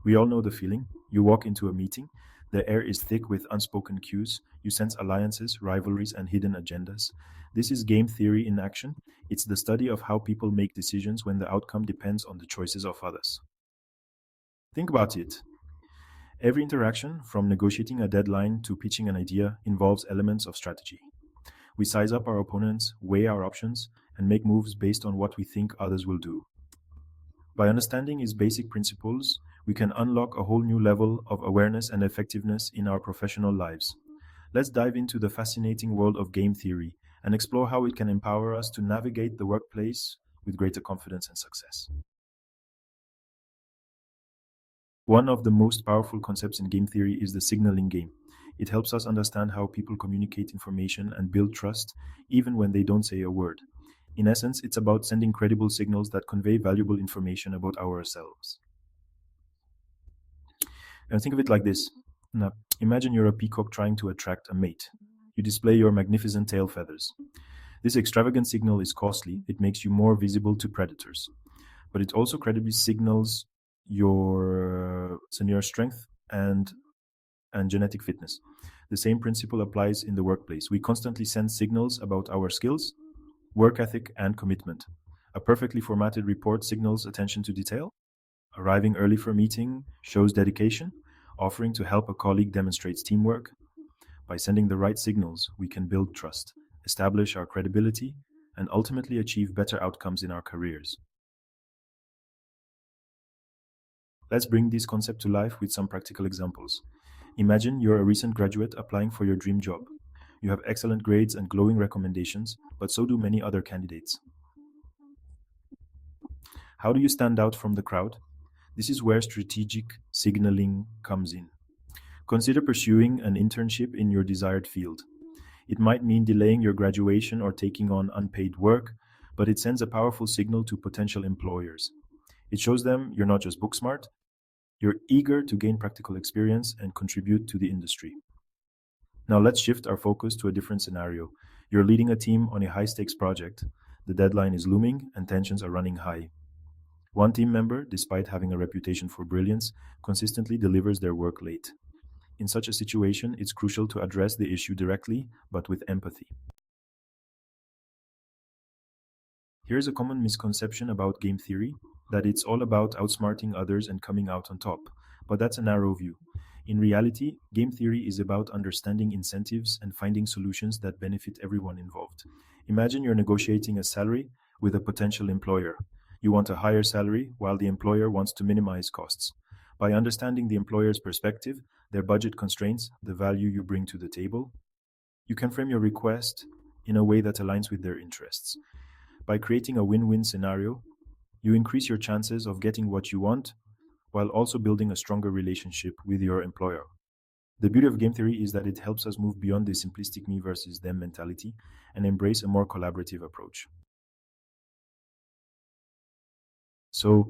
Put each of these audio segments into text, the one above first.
We all know the feeling. You walk into a meeting, the air is thick with unspoken cues, you sense alliances, rivalries, and hidden agendas. This is game theory in action. It's the study of how people make decisions when the outcome depends on the choices of others. Think about it. Every interaction, from negotiating a deadline to pitching an idea, involves elements of strategy. We size up our opponents, weigh our options, and make moves based on what we think others will do. By understanding its basic principles, we can unlock a whole new level of awareness and effectiveness in our professional lives. Let's dive into the fascinating world of game theory and explore how it can empower us to navigate the workplace with greater confidence and success. One of the most powerful concepts in game theory is the signaling game. It helps us understand how people communicate information and build trust, even when they don't say a word. In essence, it's about sending credible signals that convey valuable information about ourselves. And think of it like this. Now, imagine you're a peacock trying to attract a mate. You display your magnificent tail feathers. This extravagant signal is costly. It makes you more visible to predators. But it also credibly signals your senior strength and genetic fitness. The same principle applies in the workplace. We constantly send signals about our skills, work ethic, and commitment. A perfectly formatted report signals attention to detail. Arriving early for a meeting shows dedication. Offering to help a colleague demonstrates teamwork. By sending the right signals, we can build trust, establish our credibility, and ultimately achieve better outcomes in our careers. Let's bring this concept to life with some practical examples. Imagine you're a recent graduate applying for your dream job. You have excellent grades and glowing recommendations, but so do many other candidates. How do you stand out from the crowd? This is where strategic signaling comes in. Consider pursuing an internship in your desired field. It might mean delaying your graduation or taking on unpaid work, but it sends a powerful signal to potential employers. It shows them you're not just book smart, you're eager to gain practical experience and contribute to the industry. Now let's shift our focus to a different scenario. You're leading a team on a high-stakes project. The deadline is looming and tensions are running high. One team member, despite having a reputation for brilliance, consistently delivers their work late. In such a situation, it's crucial to address the issue directly, but with empathy. Here's a common misconception about game theory, that it's all about outsmarting others and coming out on top. But that's a narrow view. In reality, game theory is about understanding incentives and finding solutions that benefit everyone involved. Imagine you're negotiating a salary with a potential employer. You want a higher salary while the employer wants to minimize costs. By understanding the employer's perspective, their budget constraints, the value you bring to the table, you can frame your request in a way that aligns with their interests. By creating a win-win scenario, you increase your chances of getting what you want while also building a stronger relationship with your employer. The beauty of game theory is that it helps us move beyond the simplistic me versus them mentality and embrace a more collaborative approach. So,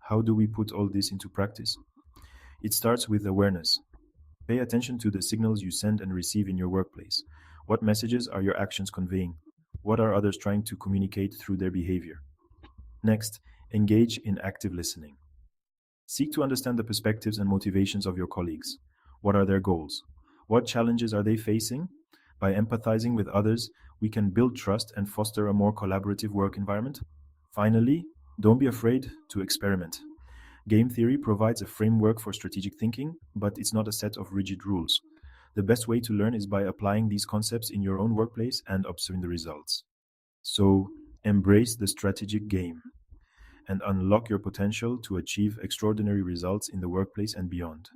how do we put all this into practice? It starts with awareness. Pay attention to the signals you send and receive in your workplace. What messages are your actions conveying? What are others trying to communicate through their behavior? Next, engage in active listening. Seek to understand the perspectives and motivations of your colleagues. What are their goals? What challenges are they facing? By empathizing with others, we can build trust and foster a more collaborative work environment. Finally, don't be afraid to experiment. Game theory provides a framework for strategic thinking, but it's not a set of rigid rules. The best way to learn is by applying these concepts in your own workplace and observing the results. So, embrace the strategic game and unlock your potential to achieve extraordinary results in the workplace and beyond.